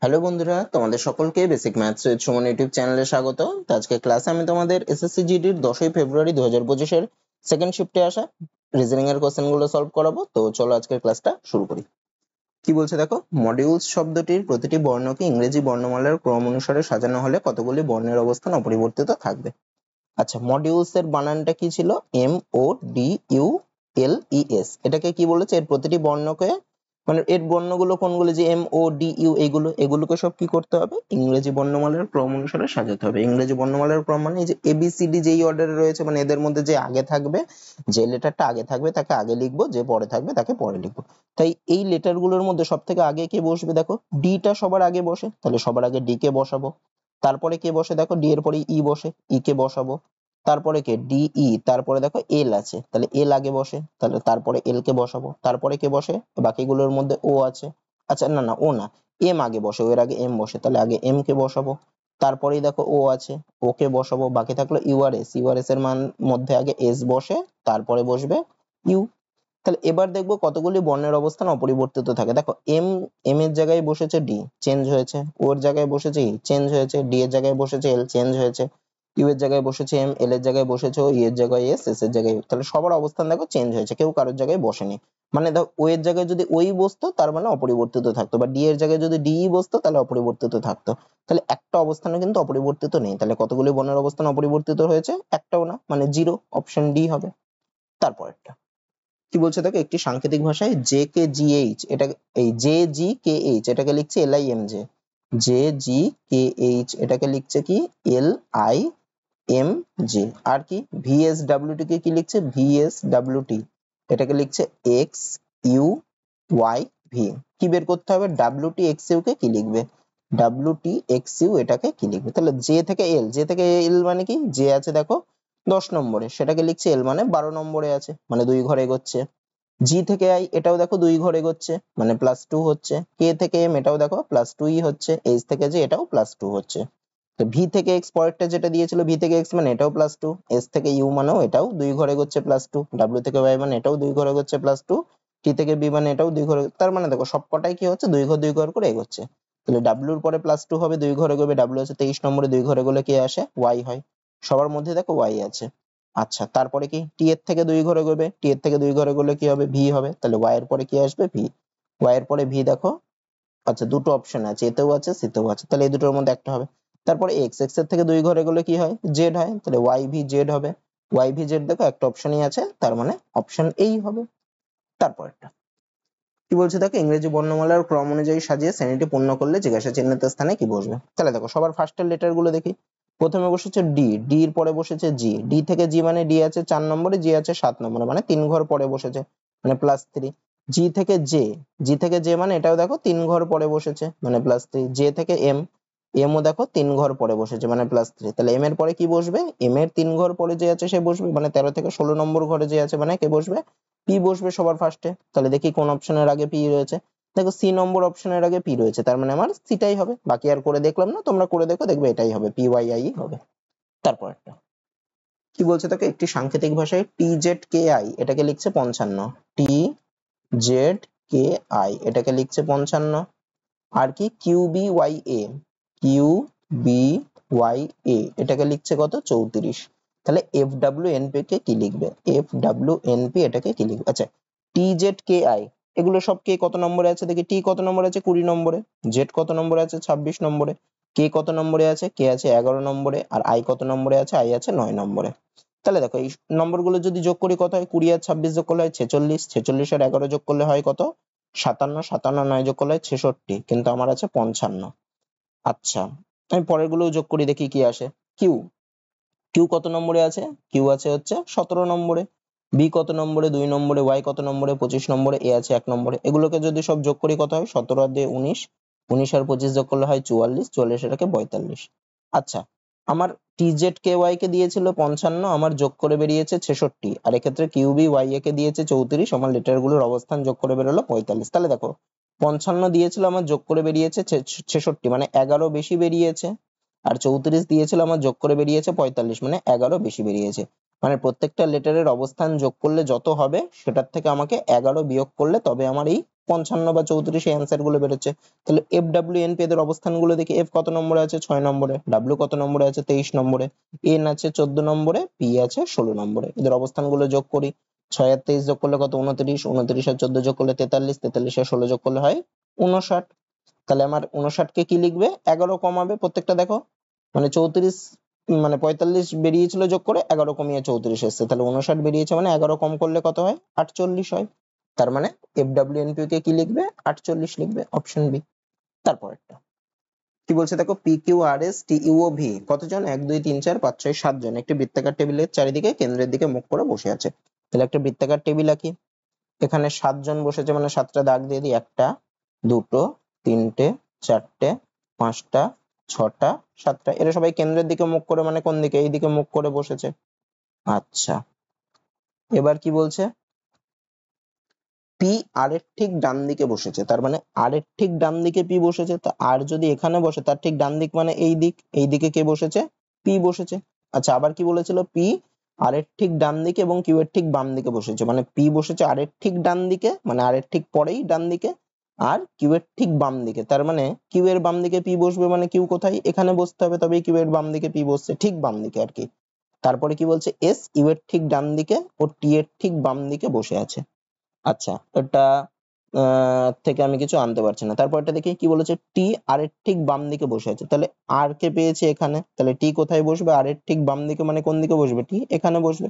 Hello বন্ধুরা, তোমাদের সকলকে basic maths with Suman YouTube চ্যানেলে স্বাগত। তো আজকে ক্লাসে আমি তোমাদের এসএসসি জিডির 10ই ফেব্রুয়ারি 2025 এর সেকেন্ড শিফটে আসা রিজনিং এর কোশ্চেন গুলো সলভ করাবো। তো চলো আজকের ক্লাসটা শুরু করি। কি বলছে দেখো, মডিউলস শব্দটির প্রতিটি বর্ণকে ইংরেজি বর্ণমালার ক্রম অনুসারে সাজানো হলে কতগুলি বর্ণের অবস্থান অপরিবর্তিত থাকবে। আচ্ছা, মডিউলস এর বানানটা কি ছিল? MODULES। এটাকে কি বলেছে? এর প্রতিটি বর্ণকে মানে এর বর্ণগুলো কোনগুলো, যে MODU এগুলোকে সব কি করতে হবে? ইংরেজি বর্ণমালার ক্রম অনুসারে সাজাতে হবে। ইংরেজি বর্ণমালার ক্রম মানে এই যে ABCD যেই অর্ডারে রয়েছে, মানে এদের মধ্যে যে আগে থাকবে, যে লেটারটা আগে থাকবে তাকে আগে লিখবো, যে পরে থাকবে তাকে পরে লিখবো। তাই এই লেটার গুলোর মধ্যে সব থেকে আগে কে বসবে? দেখো ডি টা সবার আগে বসে, তাহলে সবার আগে ডি কে বসাবো। তারপরে কে বসে? দেখো ডি এর পরে ই বসে, ই কে বসাবো। তারপরে কে? ডিই। তারপরে দেখো এল আছে, তাহলে এল আগে বসে, তাহলে তারপরে এল কে বসাবো। তারপরে কে বসে? বাকিগুলোর মধ্যে ও আছে। আচ্ছা না না, ও না, এম আগে বসে, ওর আগে এম বসে, তাহলে আগে এম কে বসাবো। তারপরেই দেখো ও আছে, ওকে বসাবো। বাকি থাকলো ইউআরএস, ইউআরএস এর মান মধ্যে আগে এস বসে, তারপরে বসবে ইউ। তাহলে এবার দেখবো কতগুলি বর্ণের অবস্থান অপরিবর্তিত থাকে। দেখো এম, এম এর জায়গায় বসেছে ডি, চেঞ্জ হয়েছে। ওর জায়গায় বসেছে ই, চেঞ্জ হয়েছে। ডি এর জায়গায় বসেছে এল, চেঞ্জ হয়েছে। ইউ এর জায়গায় বসেছে এম, এল এর জায়গায় বসেছে ও, ই এর জায়গায় এস, এস এর জায়গায় ইউ। তাহলে সবার অবস্থান দেখো চেঞ্জ হয়েছে, কেউ কারোর জায়গায় বসেনি। মানে দেখো ও এর জায়গায় যদি ওই বসতো তার মানে অপরিবর্তিত থাকতো, বা ডি এর জায়গায় যদি ডি বসতো তাহলে অপরিবর্তিত থাকতো। তাহলে একটা অবস্থানে কিন্তু অপরিবর্তিত নেই। তাহলে কতগুলি বর্ণের অবস্থান অপরিবর্তিত হয়েছে? একটাও না, মানে জিরো। অপশন ডি হবে। তারপরেরটা কি বলছে দেখো, একটি সাংকেতিক ভাষায় জে কে জি এইচ, এটা এই জে জি কে এইচ এটাকে লিখছে LIMJ। জে জি কে এইচ এটাকে লিখছে কি? LIMJ। আর কি VSWT কে কি লিখছে? VSWT। এটাকে লিখছে XUYV। কি বের করতে হবে? WTXU কে কি লিখবে? WTXU এটাকে কি লিখবে? তাহলে জে থেকে এল, জে থেকে এল মানে কি? জে আছে দেখো 10 নম্বরে, সেটাকে লিখছে এল মানে 12 নম্বরে আছে, মানে 2 ঘর এগোচ্ছে। জি থেকে আই, এটাও দেখো 2 ঘর এগোচ্ছে, মানে +2 হচ্ছে। কে থেকে এম, এটাও দেখো +2ই হচ্ছে। এইচ থেকে যে, এটাও +2 হচ্ছে। তো ভি থেকে এক্স পরেরটা যেটা দিয়েছিল, ভি থেকে এক্স মানে এটাও +2। এস থেকে ইউ মানেও এটাও 2 ঘর এগোচ্ছে +2। ডাব্লিউ থেকে ওয়াই মানে এটাও 2 ঘর এগোচ্ছে +2। টি থেকে বি মানে এটাও 2 ঘর। তার মানে দেখো সবকটাই কি হচ্ছে? 2 ঘর করে এগোচ্ছে। তাহলে ডাব্লিউর পরে +2 হবে, 2 ঘর এগোবে। ডাব্লিউ আছে 23 নম্বরে, 2 ঘর এগোলে কে আসে? ওয়াই হয়। সবার মধ্যে দেখো ওয়াই আছে। আচ্ছা, তারপরে কি? টি এর থেকে 2 ঘর এগোবে, টি এর থেকে 2 ঘর এগোলে কি হবে? ভি হবে। তাহলে ওয়াই এর পরে কি আসবে? ভি। ওয়াই এর পরে ভি দেখো। আচ্ছা, দুটো অপশন আছে, এতেও আছে সিতেও আছে, তাহলে এই দুটোর মধ্যে একটা হবে। তারপরে এক্স, এক্স এর থেকে 2 ঘর এগোলে কি হয়? জেড হয়, তাহলে ওয়াই ভি জেড হবে। ওয়াই ভি জেড দেখো একটা অপশনই আছে, তার মানে অপশন এই হবে। তারপরটা কি বলছে দেখো, ইংরেজি বর্ণমালার ক্রম অনুযায়ী সাজিয়ে শ্রেণীটি পূর্ণ করলে জিজ্ঞাসা চিহ্নিত স্থানে কি বসবে? তাহলে দেখো সবার ফার্স্টের লেটার গুলো দেখি। প্রথমে বসেছে ডি, ডি এর পরে বসেছে জি। ডি থেকে জি মানে ডি আছে 4 নম্বরে, জি আছে 7 নম্বরে, মানে 3 ঘর পরে বসেছে, মানে +3। জি থেকে জে, জি থেকে জে মানে এটাও দেখো 3 ঘর পরে বসেছে, মানে +3। জে থেকে এম, এম ও দেখো 3 ঘর পরে বসেছে, মানে +3। তাহলে এম এর পরে কি বসবে? এম এর 3 ঘর পরে যে আছে সে বসবে, মানে 13 থেকে 16 নম্বর ঘরে যে আছে, মানে কে বসবে? পি বসবে সবার ফার্স্টে। তাহলে দেখি কোন অপশনের আগে পি রয়েছে। দেখো সি নম্বর অপশনের আগে পি রয়েছে, তার মানে আমার সিটাই হবে। বাকি আর করে দেখলাম না, তোমরা করে দেখো, দেখবে এটাই হবে, PYI হবে। তারপর একটা কি বলছে দেখো, একটি সাংকেতিক ভাষায় TZKI এটাকে লিখছে 55। TZKI এটাকে লিখছে 55। আর কি QBYA, QBYA এটাকে লিখছে কত? 34। তাহলে FWNP কে কি লিখবে? FWNP এটাকে কি লিখবে? আচ্ছা, TZKI এগুলো সব কে কত নম্বরে আছে দেখি। টি কত নম্বরে আছে? 20 নম্বরে। জেড কত নম্বরে আছে? 26 নম্বরে। কে কত নম্বরে আছে? কে আছে 11 নম্বরে। আর আই কত নম্বরে আছে? আই আছে 9 নম্বরে। তাহলে দেখো এই নম্বরগুলো যদি যোগ করি কত হয়? 20 আর 26 যোগ করলে হয় 46, 46 আর 11 যোগ করলে হয় কত? 57, 57 আর 9 যোগ করলে হয় 66, কিন্তু আমার আছে 55। আচ্ছা, আমি পরের গুলো যোগ করি দেখি কি আসে। কিউ, কিউ কত নম্বরে আছে? কিউ আছে হচ্ছে 17 নম্বরে। বি কত নম্বরে? 2 নম্বরে। ওয়াই কত নম্বরে? 25 নম্বরে। এ আছে 1 নম্বরে। এগুলোকে যদি সব যোগ করি কত হয়? 17 আর 2 19, 19 আর 25 যোগ করলে হয় 44, 44 এটাকে 42। আচ্ছা, আমার TZKY কে দিয়েছিল 55, আমার যোগ করে বেরিয়েছে 66। আর এক্ষেত্রে QBYA কে দিয়েছে 34, আমার লেটার গুলোর অবস্থান যোগ করে বেরোলো 45। তাহলে দেখো 55 দিয়েছিল, আমার যোগ করে বেরিয়েছে 66, মানে 11 বেশি বেরিয়েছে। আর 34 দিয়েছিল, আমার যোগ করে বেরিয়েছে 45, মানে 11 বেশি বেরিয়েছে। মানে প্রত্যেকটা লেটারের অবস্থান যোগ করলে যত হবে সেটার থেকে আমাকে 11 বিয়োগ করলে তবে আমার এই 55 বা 34 এই অ্যান্সার গুলো বেরোচ্ছে। তাহলে এফ ডাব্লিউ এন পি এদের অবস্থানগুলো দেখি, এফ কত নম্বরে আছে 6 নম্বরে, ডাব্লিউ কত নম্বরে আছে 23 নম্বরে, এন আছে 14 নম্বরে, পি আছে 16 নম্বরে। এদের অবস্থানগুলো যোগ করি, 6 আর 23 যোগ করলে কত 29, 29 আর 14 যোগ করলে 43, 43 আর 16 যোগ করলে হয় 59। তাহলে আমার 59 কে কি লিখবে, 11 কমাবে প্রত্যেকটা দেখো, মানে 34 মানে 45 বেরিয়েছিল যোগ করে 11 কমিয়ে 34 এসেছে, তাহলে 59 বেরিয়েছে, মানে 11 কম করলে কত হয় 48 হয়। তার মানে F W N P K কি লিখবে 48 লিখবে, অপশন বি। তারপরেরটা কি বলছে দেখো, P Q R S T U ও ভি কতজন, 1 2 3 4 5 6 7 জন একটি বৃত্তাকার টেবিলের চারিদিকে কেন্দ্রের দিকে মুখ করে বসে আছে। তাহলে একটা বৃত্তাকার টেবিল আঁকি, এখানে 7 জন বসেছে, মানে 7টা দাগ দিয়ে দিই, 1টা 2টো 3টে 4টে 5টা 6টা 7টা, এরা সবাই কেন্দ্রের দিকে মুখ করে, মানে কোন দিকে, এই দিকে মুখ করে বসেছে। আচ্ছা, এবার কি বলছে, পি আর এর ঠিক ডান দিকে বসেছে, তার মানে আর এর ঠিক ডান দিকে পি বসেছে, তো আর যদি এখানে বসে তার ঠিক ডান দিক মানে এই দিক, এই দিকে কে বসেছে, পি বসেছে। আচ্ছা, আবার কি বলেছিল, পি আর এর ঠিক ডান দিকে এবং কিউ এর ঠিক বাম দিকে বসেছে, মানে পি বসেছে আর এর ঠিক ডান দিকে, মানে আর এর ঠিক পরেই ডান দিকে, আর কিউ এর ঠিক বাম দিকে, তার মানে কিউ এর বাম দিকে পি বসবে, মানে কিউ কোথায়, এখানে বসতে হবে, তবেই কিউ এর বাম দিকে পি বসছে, ঠিক বাম দিকে আর কি। তারপরে কি বলছে, এস ইউ এর ঠিক ডান দিকে ও টি এর ঠিক বাম দিকে বসে আছে। আচ্ছা, এটা থেকে আমি কিছু আনতে পারছি না। তারপর এটা দেখি কি বলেছে, টি আর এর ঠিক বাম দিকে বসে আছে, তাহলে আর কে পেয়েছে এখানে, তাহলে টি কোথায় বসবে, আর এর ঠিক বাম দিকে, মানে কোন দিকে বসবে, টি এখানে বসবে।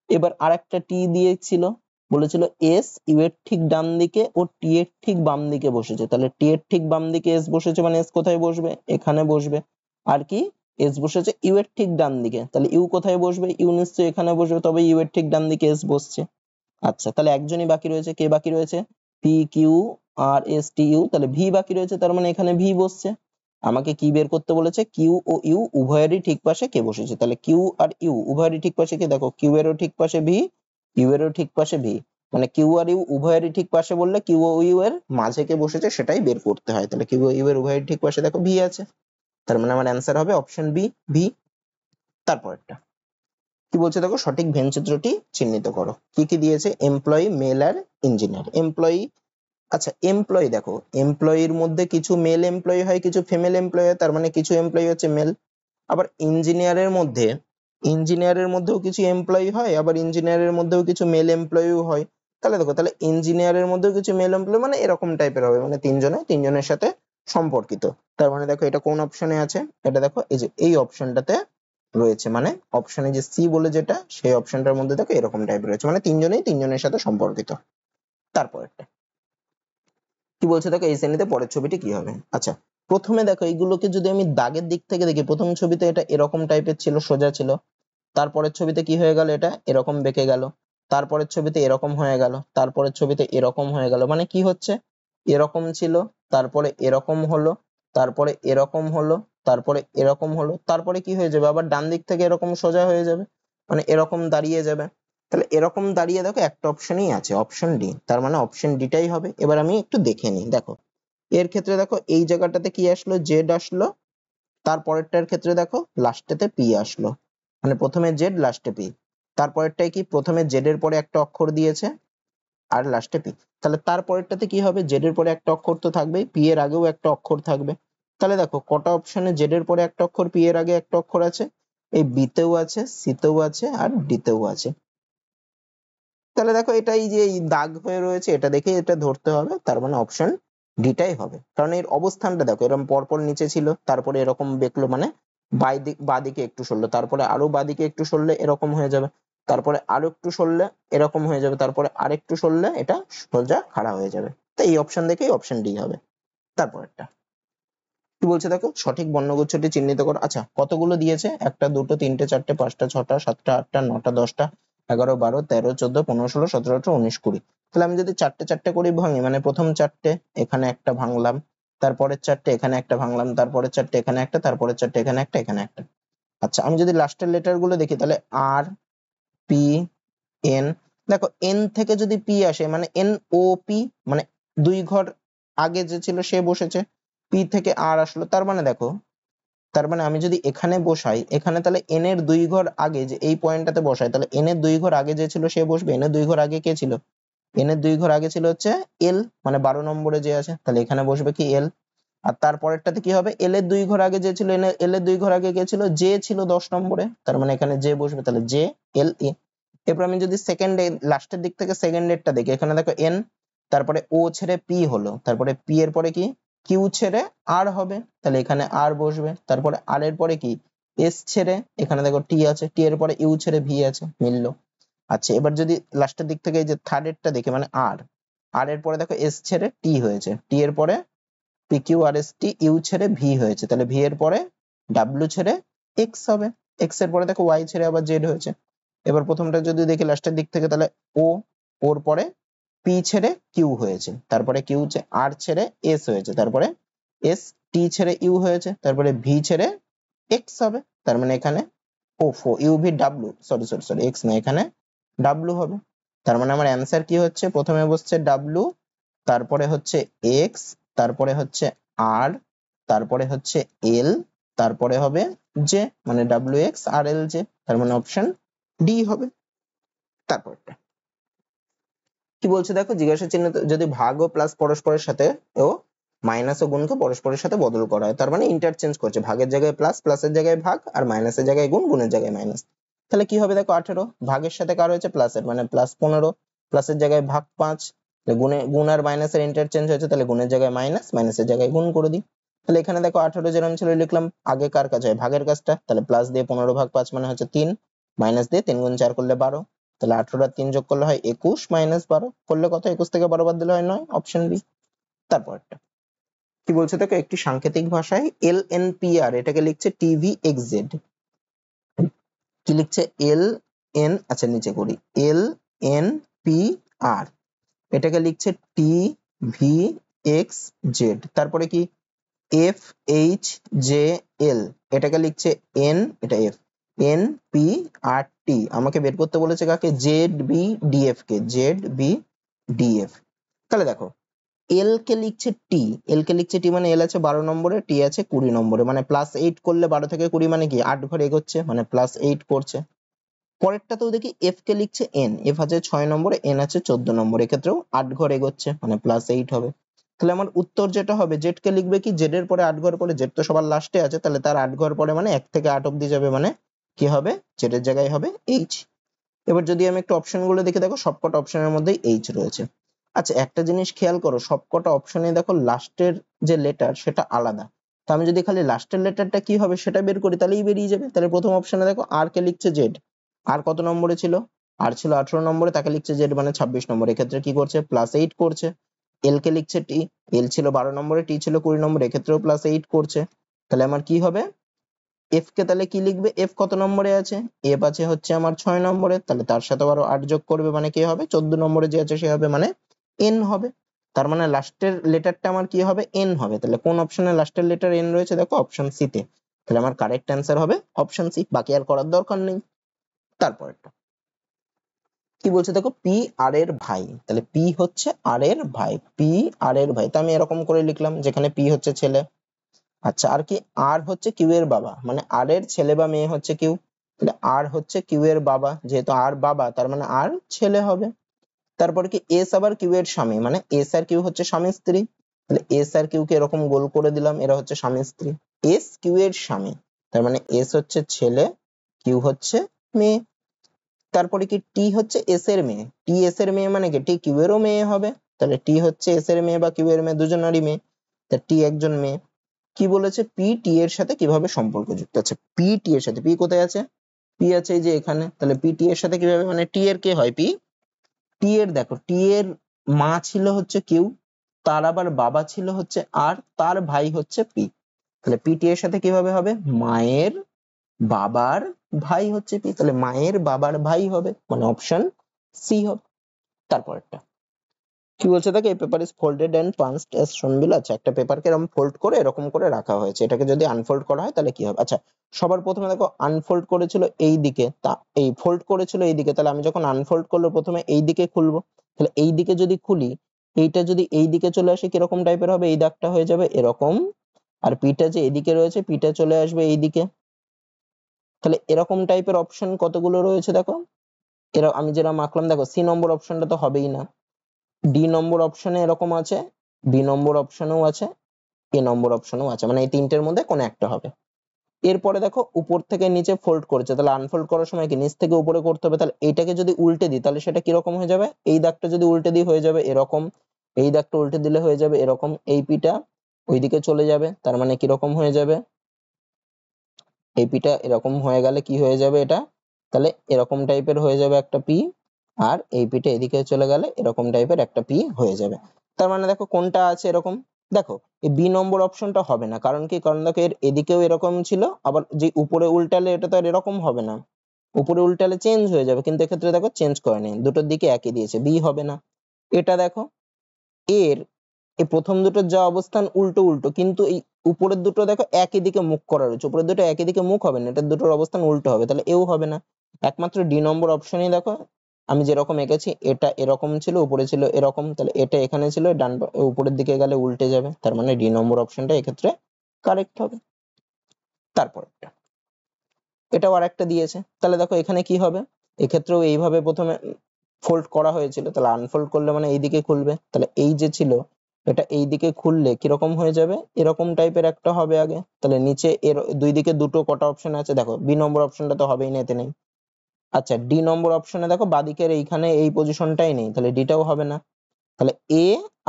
এবার আর একটা টি দিয়েছিল, বলেছিল এস ইউ এর ঠিক ডান দিকে ও টি এর ঠিক বাম দিকে বসেছে, তাহলে টি এর ঠিক বাম দিকে এস বসেছে, মানে এস কোথায় বসবে, এখানে বসবে। আর কি, এস বসেছে ইউ এর ঠিক ডান দিকে, তাহলে ইউ কোথায় বসবে, ইউ নিশ্চয়ই এখানে বসবে, তবে ইউ এর ঠিক ডান দিকে এস বসছে। আচ্ছা, তাহলে একজনই বাকি রয়েছে, কে বাকি রয়েছে, P Q R S T U, তাহলে ভি বাকি রয়েছে, তার মানে এখানে ভি বসছে। আমাকে কি বের করতে বলেছে, কিউ ও ইউ উভয়েরই ঠিক পাশে কে বসেছে, তাহলে কিউ আর ইউ উভয়েরই ঠিক পাশে কে, দেখো কিউ এরও ঠিক পাশে ভি, ইউ এরও ঠিক পাশে ভি, মানে কিউ আর ইউ উভয়েরই ঠিক পাশে বললে কিউ ও ইউ এর মাঝে কে বসেছে সেটাই বের করতে হয়, তাহলে কিউ ও ইউ এর উভয়ের ঠিক পাশে দেখো ভি আছে, তার মানে আমার অ্যান্সার হবে অপশন বি, ভি। তারপরেরটা কি বলছে দেখো, সঠিক ভেন চিত্রটি চিহ্নিত করো। কি কি দিয়েছে, এমপ্লয়ি, মেল আর ইঞ্জিনিয়ার। এমপ্লয়ি, আচ্ছা এমপ্লয়ি দেখো, এমপ্লয়ির মধ্যে কিছু মেল এমপ্লয়ি হয়, কিছু ফিমেল এমপ্লয়ি হয়, তার মানে কিছু এমপ্লয়ি হচ্ছে মেল। আবার ইঞ্জিনিয়ারের মধ্যেও কিছু এমপ্লয়ি হয়, আবার ইঞ্জিনিয়ারের মধ্যেও কিছু মেল এমপ্লয়িও হয়। তাহলে দেখো, তাহলে ইঞ্জিনিয়ারের মধ্যেও কিছু মেল এমপ্লয়ি, মানে এরকম টাইপের হবে, মানে তিনজনের সাথে সম্পর্কিত। তার মানে দেখো এটা কোন অপশনে আছে, এটা দেখো এই যে এই অপশনটাতে রয়েছে, মানে অপশনে যে সি বলে যেটা, সেই অপশনটার মধ্যে দেখো এরকম টাইপের রয়েছে, মানে তিনজনের সাথে সম্পর্কিত। তারপরেরটা কি বলছে দেখো, এই শ্রেণীতে পরের ছবিটি কি হবে। আচ্ছা, প্রথমে দেখো এইগুলোকে যদি আমি দাগের দিক থেকে দেখি, প্রথম ছবিতে এটা এরকম টাইপের ছিল, সোজা ছিল, তারপরের ছবিতে কি হয়ে গেল, এটা এরকম বেঁকে গেল, তারপরের ছবিতে এরকম হয়ে গেল, তারপরের ছবিতে এরকম হয়ে গেল, মানে কি হচ্ছে, এরকম ছিল, তারপরে এরকম হলো, তারপরে এরকম হলো, তারপরে এরকম হলো, তারপরে কি হয়ে যাবে, আবার ডান দিক থেকে এরকম সোজা হয়ে যাবে, মানে এরকম দাঁড়িয়ে যাবে। তাহলে এরকম দাঁড়িয়ে দেখো একটা অপশনই আছে, অপশন ডি, তার মানে অপশন ডিটাই হবে। এবার আমি একটু দেখে নিই, দেখো এর ক্ষেত্রে দেখো এই জায়গাটাতে কি আসলো, জেড আসলো, তারপরেরটার ক্ষেত্রে দেখো লাস্টেতে পি আসলো, মানে প্রথমে জেড লাস্টে পি। তারপরেরটাই কি, প্রথমে জেড এর পরে একটা অক্ষর দিয়েছে আর লাস্টে পি, তাহলে তারপরেরটাতে কি হবে, জেড এর পরে একটা অক্ষর তো থাকবেই, পি এর আগেও একটা অক্ষর থাকবে। তাহলে দেখো কটা অপশনে জেড এর পরে একটা অক্ষর, পি এর আগে একটা অক্ষর আছে, এই বি তেও আছে, সি তেও আছে, আর ডি তেও আছে। তাহলে দেখো এটা এই যে এই দাগ হয়ে রয়েছে, এটা দেখে এটা ধরতে হবে, তার মানে অপশন ডিটাই হবে, কারণ এর অবস্থানটা দেখো এরকম পরপর নিচে ছিল, তারপরে এরকম বেঁকলো, মানে বাদিকে একটু সরলো, তারপরে আরো বাদিকে একটু সরলে এরকম হয়ে যাবে, তারপরে আরো একটু সরলে এরকম হয়ে যাবে, তারপরে আরেকটু সরলে এটা সোজা খাড়া হয়ে যাবে। তো এই অপশন দেখেই অপশন ডি হবে। তারপরেরটা কি বলছে দেখো, সঠিক বর্ণগুচ্ছটি চিহ্নিত করো। আচ্ছা, কতগুলো দিয়েছে, একটা দুটো তিনটে চারটে পাঁচটা ছটা সাতটা আটটা নটা 10টা 11 12 13 14 15 16 17 18 19 20। তাহলে আমি যদি চারটে চারটে করে ভাঙি, মানে প্রথম চারটে এখানে একটা ভাঙলাম, তারপরের চারটে এখানে একটা ভাঙলাম, তারপরের চারটে এখানে একটা, তারপরের চারটে এখানে একটা, এখানে একটা। আচ্ছা, আমি যদি লাস্টের লেটার গুলো দেখি, তাহলে আর, পি, এন, দেখো এন থেকে যদি পি আসে, মানে এন ও পি, মানে দুই ঘর আগে যে ছিল সে বসেছে, পি থেকে আর আসলো, তার মানে দেখো, তার মানে আমি যদি এখানে বসাই, এখানে তাহলে এন এর দুই ঘর আগে যে এই পয়েন্টটাতে বসাই, তাহলে এন এর দুই ঘর আগে যে ছিল সে বসবে, এন এর দুই ঘর আগে কে ছিল, n এর 2 ঘর আগে ছিল হচ্ছে l, মানে 12 নম্বরে যে আছে, তাহলে এখানে বসবে কি l। আর তারপরেরটাতে কি হবে, l এর 2 ঘর আগে যে ছিল, l এর 2 ঘর আগে কে ছিল, j ছিল 10 নম্বরে, তার মানে এখানে j বসবে, তাহলে j l a। এরপর আমি যদি সেকেন্ড লাস্টের দিক থেকে সেকেন্ড এরটা দেখি, এখানে দেখো n, তারপরে o ছেড়ে p হলো, তারপরে p এর পরে কি q ছেড়ে r হবে, তাহলে এখানে r বসবে, তারপরে r এর পরে কি s ছেড়ে, এখানে দেখো t আছে, t এর পরে u ছেড়ে v আছে, মিললো। আচ্ছা এবার যদি লাস্টের দিক থেকে এই যে থার্ড এরটা দেখি, মানে r, r এর পরে দেখো s ছেড়ে t হয়েছে, t এর পরে p q r s t, u ছেড়ে v হয়েছে, তাহলে v এর পরে w ছেড়ে x হবে, x এর পরে দেখো y ছেড়ে আবার z হয়েছে। এবার প্রথমটা যদি দেখি লাস্টের দিক থেকে, তাহলে o, ওর পরে p ছেড়ে q হয়েছে, তারপরে q r ছেড়ে s হয়েছে, তারপরে s t ছেড়ে u হয়েছে, তারপরে v ছেড়ে x হবে, তার মানে এখানে ওফো U V W, sorry sorry sorry, x না, এখানে w হবে। তার মানে আমার অ্যান্সার কি হচ্ছে, প্রথমে বসছে w, তারপরে হচ্ছে x, তারপরে হচ্ছে r, তারপরে হচ্ছে l, তারপরে হবে j, মানে wx আর l j, তার মানে অপশন ডি হবে। তারপরটা কি বলছে দেখো, জিজ্ঞাসা চিহ্ন যদি ভাগ ও প্লাস পরস্পরের সাথে ও মাইনাস ও গুণকে পরস্পরের সাথে বদল করা হয়, তার মানে ইন্টারচেঞ্জ করছে, ভাগের জায়গায় প্লাস, প্লাসের জায়গায় ভাগ, আর মাইনাসের জায়গায় গুণ, গুণের জায়গায় মাইনাস। তাহলে কি হবে দেখো, 18 ভাগের সাথে কার হয়েছে প্লাসের, মানে প্লাস 15, প্লাসের জায়গায় ভাগ 5, গুণে গুণ আর মাইনাসের ইন্টারচেঞ্জ হয়েছে, তাহলে গুণের জায়গায় মাইনাস, মাইনাসের জায়গায় গুণ করে দিই। তাহলে এখানে দেখো 18 যেরকম ছিল লিখলাম, আগে কার কাজ হয় ভাগের কাজটা, তাহলে প্লাস দিয়ে 15 ভাগ 5 মানে হচ্ছে 3, মাইনাস দিয়ে 3 গুণ 4 করলে 12, তাহলে 18 আর 3 যোগ করলে হয় 21, মাইনাস 12 করলে কত, 21 থেকে 12 বাদ দিলে হয় 9, অপশন বি। তারপরটা কি বলছে দেখো, একটি সাংকেতিক ভাষায় LNPR এটাকে লিখছে TVXZ, কি লিখছে LN, আচ্ছা নিচে করি, LNPR এটাকে লিখছে TVXZ, তারপরে কি FHJL এটাকে লিখছে N, এটা F, NPRT আমাকে বের করতে বলেছে কাকে, ZBDF কে, ZBDF। তাহলে দেখো এল কে লিখছে টি, এল কে লিখছে টি, মানে এল আছে 12 নম্বরে, টি আছে 20 নম্বরে, মানে +8 করলে 12 থেকে 20 মানে কি 8 ঘর এগোচ্ছে, মানে +8 করছে। পরেরটাতেও দেখি এফ কে লিখছে এন, এফ আছে 6 নম্বরে, এন আছে 14 নম্বরে, এক্ষেত্রেও 8 ঘর এগোচ্ছে, মানে +8 হবে। তাহলে আমার উত্তর যেটা হবে, জেড কে লিখবে কি, জেড এর পরে 8 ঘর পরে, জেড তো সবার লাস্টে আছে, তাহলে তার 8 ঘর পরে মানে 1 থেকে 8 অব্দি যাবে, মানে কি হবে, জেড এর জায়গায় হবে এইচ। এবার যদি আমি একটু অপশন গুলো দেখে, দেখো সবকটা অপশনের মধ্যেই এইচ রয়েছে। আচ্ছা একটা জিনিস খেয়াল করো, সবকটা অপশনে দেখো লাস্টের যে লেটার সেটা আলাদা, তো আমি যদি খালি লাস্টের লেটারটা কি হবে সেটা বের করি, তাহলেই বেরিয়ে যাবে। তাহলে প্রথম অপশনে দেখো আর কে লিখছে জেড, আর কত নম্বরে ছিল, আর ছিল 18 নম্বরে, তাকে লিখছে জেড মানে 26 নম্বরে, এক্ষেত্রে কি করছে +8 করছে। এল কে লিখছে টি, এল ছিল 12 নম্বরে, টি ছিল 20 নম্বরে, এক্ষেত্রেও +8 করছে। তাহলে আমার কি হবে, এফ কে তাহলে কি লিখবে, এফ কত নম্বরে আছে, এফ আছে হচ্ছে আমার 6 নম্বরে, তাহলে তার সাথে আরো 8 যোগ করবে, মানে কি হবে 14 নম্বরে যে আছে সে হবে, মানে এন হবে। তার মানে লাস্টের লেটারটা আমার কি হবে, এন হবে। তাহলে কোন অপশনে লাস্টের লেটার এন রয়েছে, দেখো অপশন সি তে, তাহলে আমার কারেক্ট অ্যান্সার হবে অপশন সি, বাকি আর করার দরকার নেই। তারপরটা কি বলছে দেখো, পি আর এর ভাই, তাহলে পি হচ্ছে আর এর ভাই, পি আর এর ভাই, তো আমি এরকম করে লিখলাম, যেখানে পি হচ্ছে ছেলে, আচ্ছা আর কি, আর হচ্ছে কিউ এর বাবা, মানে আর এর ছেলে বা মেয়ে হচ্ছে কিউ, তাহলে আর হচ্ছে কিউ এর বাবা, যেহেতু আর বাবা তার মানে আর ছেলে হবে। তারপরে কি এস আবার কিউ এর স্বামী, মানে এস আর কিউ হচ্ছে স্বামী স্ত্রী, তাহলে এস আর কিউ কে এরকম গোল করে দিলাম, এরা হচ্ছে স্বামী স্ত্রী। এস কিউ এর স্বামী, তার মানে এস হচ্ছে ছেলে, কিউ হচ্ছে মেয়ে। তারপরে কি টি হচ্ছে এস এর মেয়ে, টি এস এর মেয়ে মানে কি টি কিউ এরও মেয়ে হবে, তাহলে টি হচ্ছে এস এর মেয়ে বা কিউ এর মেয়ে, দুজনেরই মেয়ে, তা টি একজন মেয়ে। কি বলেছে, পি টি এর সাথে কিভাবে সম্পর্ক যুক্ত আছে, পি টি এর সাথে, পি কোথায় আছে, পি আছে এই যে এখানে, তাহলে পি টি এর সাথে কিভাবে, মানে টি এর কে হয় পি, টি এর দেখো টি এর মা ছিল হচ্ছে কিউ, তার আবার বাবা ছিল হচ্ছে আর, তার ভাই হচ্ছে পি, তাহলে পি টি এর সাথে কিভাবে হবে, মায়ের বাবার ভাই হচ্ছে পি, তাহলে মায়ের বাবার ভাই হবে, মানে অপশন সি হবে। তারপরটা কি বলছে দেখো, এই paper is folded and punched as shown below, আচ্ছা একটা পেপারকে এরকম ফোল্ড করে এরকম করে রাখা হয়েছে, এটাকে যদি আনফোল্ড করা হয় তাহলে কি হবে। আচ্ছা সবার প্রথমে দেখো আনফোল্ড করেছিল এই দিকে, তা এই ফোল্ড করেছিল এই দিকে, তাহলে আমি যখন আনফোল্ড করলো প্রথমে এই দিকে খুলবো, তাহলে এই দিকে যদি খুলি, এইটা যদি এই দিকে চলে আসে কিরকম টাইপের হবে, এই দাগটা হয়ে যাবে এরকম, আর পিটা যে এদিকে রয়েছে পিটা চলে আসবে এইদিকে, তাহলে এরকম টাইপের অপশন কতগুলো রয়েছে দেখো, এরা আমি যেটা মাখলাম, দেখো সি নম্বর অপশনটা তো হবেই না, ডি নম্বর অপশনে এরকম আছে, বি নম্বর অপশনেও আছে, এ নম্বর অপশনেও আছে, মানে এই তিনটের মধ্যে কোনো একটা হবে। এরপরে দেখো উপর থেকে নিচে ফোল্ড করেছে, তাহলে আনফোল্ড করার সময় কি নিচ থেকে উপরে করতে হবে, তাহলে এইটাকে যদি উল্টে দিই তাহলে সেটা কিরকম হয়ে যাবে, এই দাগটা যদি উল্টে দিই হয়ে যাবে এরকম, এই দাগটা উল্টে দিলে হয়ে যাবে এরকম, এই পিটা ওইদিকে চলে যাবে, তার মানে কিরকম হয়ে যাবে, এই পিটা এরকম হয়ে গেলে কি হয়ে যাবে এটা, তাহলে এরকম টাইপের হয়ে যাবে একটা পি, আর এই পিটা এদিকে চলে গেলে এরকম টাইপের একটা পি হয়ে যাবে। তার মানে দেখো কোনটা আছে এরকম, দেখো এই বি নম্বর অপশনটা হবে না, কারণ কি, কারণ দেখো এর এদিকেও এরকম ছিল, আবার যে উপরে উল্টালে এটা তো আর এরকম হবে না, উপরে উল্টালে চেঞ্জ হয়ে যাবে, কিন্তু এক্ষেত্রে দেখো চেঞ্জ করেনি, দুটোর দিকে একই দিয়েছে, বি হবে না। এটা দেখো এর এই প্রথম দুটোর যা অবস্থান উল্টো উল্টো, কিন্তু এই উপরের দুটো দেখো একই দিকে মুখ করা রয়েছে, উপরের দুটো একই দিকে মুখ হবে না, এটার দুটোর অবস্থান উল্টো হবে, তাহলে এও হবে না। একমাত্র ডি নম্বর অপশনই দেখো আমি যেরকম এঁকেছি, এটা এরকম ছিল, উপরে ছিল এরকম, তাহলে এটা এখানে ছিল, উপরের দিকে গেলে উল্টে যাবে, তার মানে ডি নম্বর অপশনটা এক্ষেত্রে কারেক্ট হবে। তারপর এটাও আর একটা দিয়েছে, তাহলে দেখো এখানে কি হবে, এক্ষেত্রেও এইভাবে প্রথমে ফোল্ড করা হয়েছিল, তাহলে আনফোল্ড করলে মানে এইদিকে খুলবে, তাহলে এই যে ছিল এটা এই দিকে খুললে কিরকম হয়ে যাবে, এরকম টাইপের একটা হবে আগে, তাহলে নিচে এর দুই দিকে দুটো কটা অপশন আছে, দেখো বি নম্বর অপশনটা তো হবেই না, এতে নেই। আচ্ছা ডি নম্বর অপশনে দেখো বাদিকের এইখানে এই পজিশনটাই নেই, তাহলে ডিটাও হবে না, তাহলে এ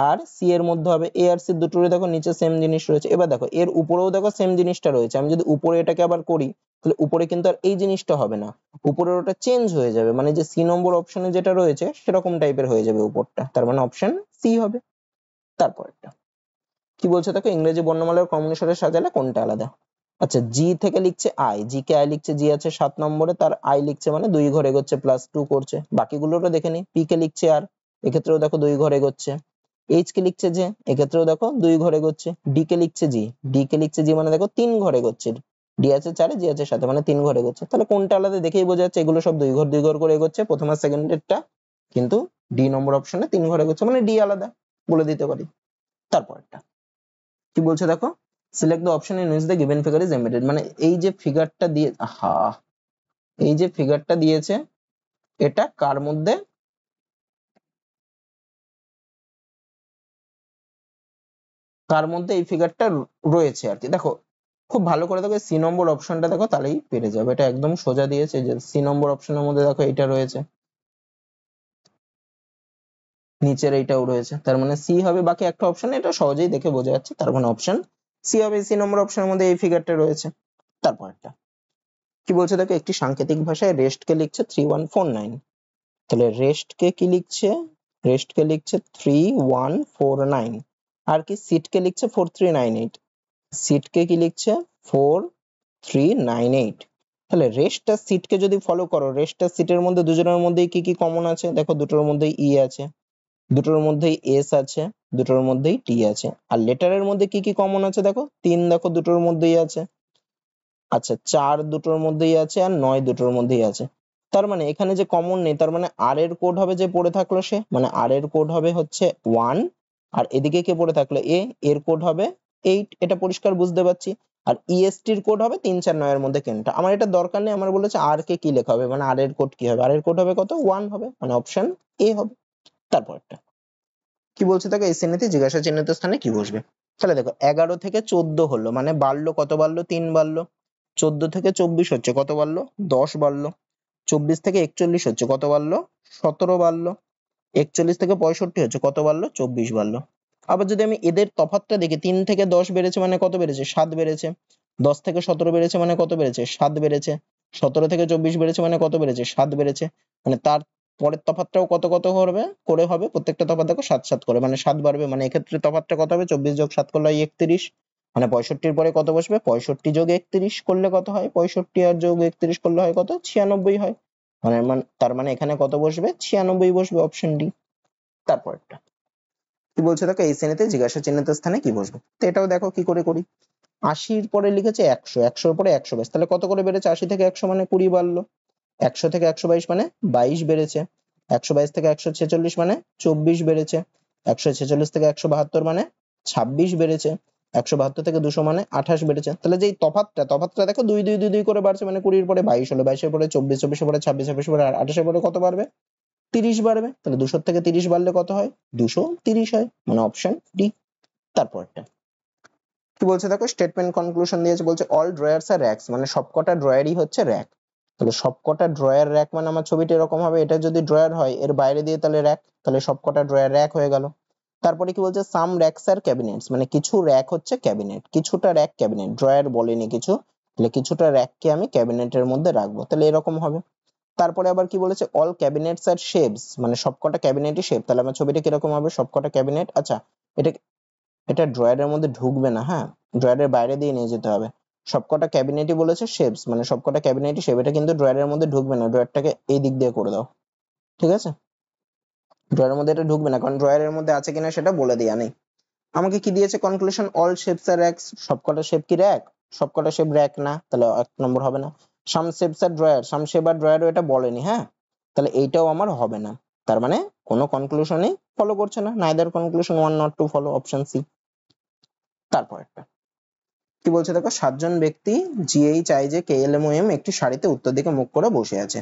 আর সি এর মধ্যে হবে, এ আর সি দুটোরই দেখো নিচে সেম জিনিস রয়েছে, এবার দেখো এর উপরেও দেখো সেম জিনিসটা রয়েছে, আমি যদি উপরে এটাকে আবার করি তাহলে উপরে কিন্তু আর এই জিনিসটা হবে না, উপরের ওটা চেঞ্জ হয়ে যাবে, মানে যে সি নম্বর অপশনে যেটা রয়েছে সেরকম টাইপের হয়ে যাবে উপরটা, তার মানে অপশন সি হবে। তারপরটা কি বলছে দেখো, ইংরেজি বর্ণমালার ক্রম অনুসারে সাজালে কোনটা আলাদা। আচ্ছা জি থেকে লিখছে আই, জি কে আই লিখছে, জি আছে 7 নম্বরে, তার আই লিখছে মানে 2 ঘর এগোচ্ছে, +2 করছে, বাকিগুলোটা দেখে নি, পি কে লিখছে আর, এক্ষেত্রেও দেখো 2 ঘর এগোচ্ছে, এইচ কে লিখছে যে, এক্ষেত্রেও দেখো 2 ঘর এগোচ্ছে, ডি কে লিখছে জি, ডি কে লিখছে জি মানে দেখো 3 ঘর এগোচ্ছে, ডি আছে 4 জি আছে 7 মানে 3 ঘর এগোচ্ছে, তাহলে কোনটা আলাদা দেখেই বোঝা যাচ্ছে এগুলো সব 2 ঘর করে এগোচ্ছে, প্রথম আর সেকেন্ডেরটা, কিন্তু ডি নম্বর অপশনে 3 ঘর এগোচ্ছে, মানে ডি আলাদা বলে দিতে পারি। তারপরটা কি বলছে দেখো, select the option in which the given figure is embedded, মানে এই যে ফিগারটা দিয়ে, এই যে ফিগারটা দিয়েছে এটা কার মধ্যে, কার মধ্যে এই ফিগারটা রয়েছে আর কি। দেখো খুব ভালো করে দেখো সি নম্বর অপশনটা দেখো, তাহলেই পেরে যাবে, এটা একদম সোজা দিয়েছে, যে সি নম্বর অপশনের মধ্যে দেখো এটা রয়েছে, নিচের এইটাও রয়েছে, তার মানে সি হবে, বাকি একটা অপশন এটা সহজেই দেখে বোঝা যাচ্ছে, তার মানে অপশন সি হবে, সি নম্বর অপশনের মধ্যে এই ফিগারটা রয়েছে। তারপর একটা কি বলছে দেখো, একটি সাংকেতিক ভাষায় রেস্ট কে লিখছে 3149, তাহলে রেস্ট কে কি লিখছে, রেস্ট কে লিখছে 3149, আর কি সিট কে লিখছে 4398, সিট কে কি লিখছে 4398, তাহলে রেস্ট আর সিট কে যদি ফলো করো, রেস্ট আর সিটের মধ্যে দুজনের মধ্যেই কি কি কমন আছে, দেখো দুটোর মধ্যেই ই আছে, দুটোর মধ্যেই এস আছে, দুটোর মধ্যেই টি আছে, আর লেটারের মধ্যে কি কি কমন আছে দেখো, 3 দেখো দুটোর মধ্যেই আছে, আচ্ছা 4 দুটোর মধ্যেই আছে, আর 9 দুটোর মধ্যেই আছে, তার মানে এখানে যে কমন নেই, তার মানে আর এর কোড হবে, যে পড়ে থাকলো সে, মানে আর এর কোড হবে হচ্ছে 1, আর এদিকে কে পড়ে থাকলো এ, এর কোড হবে 8, এটা পরিষ্কার বুঝতে পারছি, আর ইএসটি এর কোড হবে 3 4 9 এর মধ্যে কোনটা, আমার এটা দরকার নেই, আমার বলেছে আর কে কি লেখা হবে, মানে আর এর কোড কি হবে, আর এর কোড হবে কত 1 হবে, মানে অপশন এ হবে। তারপরটা কি বলছে দেখো, এই শ্রেণীতে জিজ্ঞাসা চিহ্নিত স্থানে কি বসবে, তাহলে দেখো 11 থেকে 14 হলো, মানে বাড়লো কত, বাড়লো 3 বাড়লো, 14 থেকে 24 হচ্ছে কত বাড়লো 10 বাড়লো, 24 থেকে 41 হচ্ছে কত বাড়লো 17 বাড়লো, 41 থেকে 65 হচ্ছে কত বাড়লো 24 বাড়লো। আবার যদি আমি এদের তফাৎটা দেখি, 3 থেকে 10 বেড়েছে মানে কত বেড়েছে 7 বেড়েছে, 10 থেকে 17 বেড়েছে মানে কত বেড়েছে 7 বেড়েছে, 17 থেকে 24 বেড়েছে মানে কত বেড়েছে 7 বেড়েছে, মানে তার পরের তফাৎটাও কত কত করবে করে হবে, প্রত্যেকটা তফাৎ দেখো 7 7 করে, মানে 7 বাড়বে, মানে এক্ষেত্রে তফাৎটা কত হবে 24 যোগ 7 করলে হয় 31, মানে 65 পরে কত বসবে 65 যোগ 31 করলে কত হয়, 65 আর যোগ 31 করলে হয় কত 96 হয়, তার মানে এখানে কত বসবে 96 বসবে, অপশন ডি। তারপরটা কি বলছে দেখো, এই শ্রেণীতে জিজ্ঞাসা চিহ্নিত স্থানে কি বসবে, তো এটাও দেখো কি করে করি, 80 পরে লিখেছে 100, 100 পরে 122, তাহলে কত করে বেড়েছে 80 থেকে 100 মানে 20 বাড়লো, 100 থেকে 122 মানে 22 বেড়েছে, 122 থেকে 146 মানে 24 বেড়েছে, 146 থেকে 172 মানে 26 বেড়েছে, 172 থেকে 200 মানে 28 বেড়েছে, তাহলে যেই তফাৎটা দেখো 2 2 2 2 করে বাড়ছে, মানে 20 এর পরে 22 হলো, 22 এর পরে 24, 24 এর পরে 26, 26 এর পরে 28 এর পরে কত বাড়বে 30 বাড়বে, তাহলে 200 থেকে 30 বাড়লে কত হয়? 230 হয়, মানে অপশন ডি। তারপরটা কি বলছে দেখো, স্টেটমেন্ট কনক্লুশন দিয়েছে, বলছে অল ড্রয়ার্স আর র‍্যাকস, মানে সবকটা ড্রয়ারই হচ্ছে র‍্যাক। তাহলে সবকটা ড্রয়ার র‍্যাক মানে আমার ছবিটা এরকম হবে, এটা যদি ড্রয়ার হয় এর বাইরে দিয়ে তাহলে র‍্যাক, তাহলে সবকটা ড্রয়ার র‍্যাক হয়ে গেল। তারপরে কি বলছে, সাম র‍্যাকস আর ক্যাবিনেটস, মানে কিছু র‍্যাক হচ্ছে ক্যাবিনেট, কিছুটা র‍্যাক ক্যাবিনেট, ড্রয়ার বলেনি কিছু, তাহলে কিছুটা র‍্যাককে আমি ক্যাবিনেটের মধ্যে রাখবো, তাহলে এরকম হবে। তারপরে আবার কি বলেছে, অল ক্যাবিনেটস আর শেপস, মানে সবকটা ক্যাবিনেটই শেপ, তাহলে আমার ছবিটা কিরকম হবে, সবকটা ক্যাবিনেট, আচ্ছা এটা এটা ড্রয়ারের মধ্যে ঢুকবে না, হ্যাঁ ড্রয়ারের বাইরে দিয়ে নিয়ে যেতে হবে। সবকটা ক্যাবিনেটই বলেছে শেপস, মানে সবকটা ক্যাবিনেটই শেপ, এটা কিন্তু ড্রয়ারের মধ্যে ঢুকবে না, ড্রয়ারটাকে এই দিক দিয়ে করে দাও, ঠিক আছে? ড্রয়ারের মধ্যে এটা ঢুকবে না, কারণ ড্রয়ারের মধ্যে আছে কিনা সেটা বলে দেয়া নেই। আমাকে কি দিয়েছে কনক্লুশন, অল শেপস আর র‍্যাকস, সবকটা শেপ কি র‍্যাক? সবকটা শেপ র‍্যাক না, তাহলে 1 নম্বর হবে না। সাম শেপস আর ড্রয়ার, সাম শেপ আর ড্রয়ারও এটা বলেনি, হ্যাঁ তাহলে এইটাও আমার হবে না, তার মানে কোনো কনক্লুশনই ফলো করছে না, neither conclusion 1 not two follow, option C. তারপর একটা কি বলছে দেখো, 7জন ব্যক্তি জিএইচ আইজে কেএলএম ও এম একটি সারিতে উত্তর দিকে মুখ করে বসে আছে,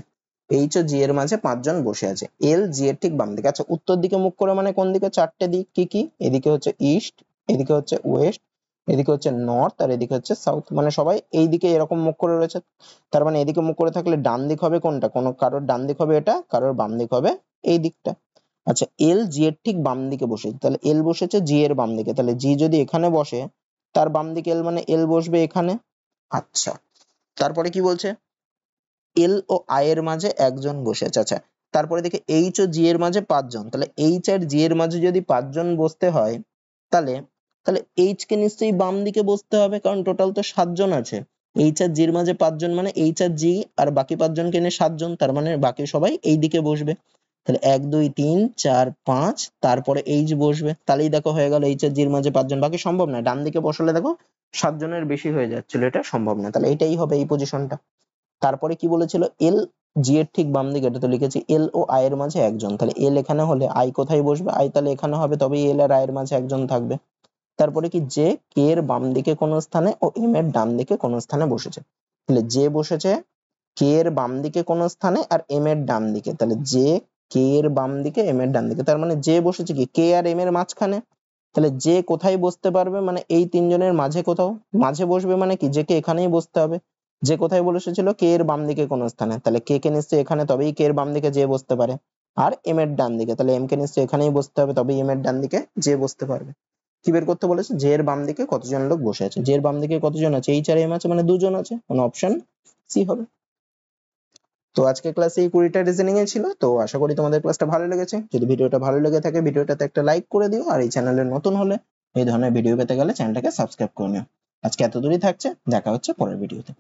এইচ ও জি এর মাঝে 5জন বসে আছে, এল জি এর ঠিক বাম দিকে। আচ্ছা উত্তর দিকে মুখ করে মানে কোন দিকে? 4টে দিক কি কি, এদিকে হচ্ছে ইস্ট, এদিকে হচ্ছে ওয়েস্ট, এদিকে হচ্ছে নর্থ, আর এদিকে হচ্ছে সাউথ, মানে সবাই এই দিকে এরকম মুখ করে রয়েছে। তার মানে এদিকে মুখ করে থাকলে ডান দিক হবে কোনটা? কোনো কারোর ডান দিক হবে এটা, কারোর বাম দিক হবে এই দিকটা। আচ্ছা এল জি এর ঠিক বাম দিকে বসেছে, তাহলে এল বসেছে জি এর বাম দিকে, তাহলে জি যদি এখানে বসে তার বাম দিকে এল, মানে এল বসবে এখানে। আচ্ছা তারপরে কি বলছে, এল ও আই এর মাঝে একজন বসে আছে। আচ্ছা তারপরে দেখে এইচ ও জি এর মাঝে 5জন, তাহলে এইচ আর জি এর মাঝে যদি 5জন বসতে হয় তাহলে তাহলে এইচ কে নিশ্চয়ই বাম দিকে বসতে হবে, কারণ টোটাল তো 7জন আছে। এইচ আর জি এর মাঝে 5জন মানে এইচ আর জি আর বাকি 5জনকে নিয়ে 7জন, তার মানে বাকি সবাই এই দিকে বসবে। তাহলে 1 2 3 4 5, তারপরে এইচ বসবে, তাহলেই দেখো হয়ে গেল এইচ আর জি এর মাঝে 5জন, বাকি সম্ভব না, ডান দিকে বসালে দেখো 7জনের বেশি হয়ে যাচ্ছিল, এটা সম্ভব না, তাহলে এটাই হবে এই পজিশনটা। তারপরে কি বলেছিল, এল জি এর ঠিক বাম দিকে, এটা তো লিখেছি এল ও আই এর মাঝে একজন, তাহলে এল এখানে হলে আই কোথায় বসবে? আই তাহলে এখানে হবে, তবেই এল আর আই এর মাঝে একজন থাকবে। তারপরে কি, জে কে এর বাম দিকে কোন স্থানে ও এম এর ডান দিকে কোন স্থানে বসেছে, তাহলে জে বসেছে কে এর বাম দিকে কোন স্থানে আর এম এর ডান দিকে, তাহলে জে কে এর বাম দিকে এম এর ডান দিকে, তার মানে জে বসেছে কি কে আর এম এর মাঝখানে, তাহলে জে কোথায় বসতে পারবে? মানে এই তিনজনের মাঝে কোথাও, মাঝে বসবে মানে কি জে কে এখানেই বসতে হবে। যে কোথায় বসেছিল? কে এর বাম দিকে কোন স্থানে, তাহলে কে কে নিশ্চয়ই এখানে, তবেই কে এর বাম দিকে জে বসতে পারে। আর এম এর ডান দিকে, তাহলে এম কে নিশ্চয়ই এখানেই বসতে হবে, তবেই এম এর ডান দিকে জে বসতে পারবে। কি বের করতে বলেছে? জে এর বাম দিকে কতজন লোক বসে আছে, জে এর বাম দিকে কতজন আছে? এইচ আর এম আছে, মানে 2জন আছে, মানে অপশন সি হবে। তো আজকে ক্লাসে এই 20টা রিজনিং এ ছিল, তো আশা করি তোমাদের ক্লাসটা ভালো লেগেছে। যদি ভিডিওটা ভালো লেগে থাকে ভিডিওটাতে একটা লাইক করে দিও, আর এই চ্যানেলে নতুন হলে এই ধরনের ভিডিও পেতে গেলে চ্যানেলটাকে সাবস্ক্রাইব করে নিও। আজকে এত দূরই থাকছে, দেখা হচ্ছে পরের ভিডিওতে।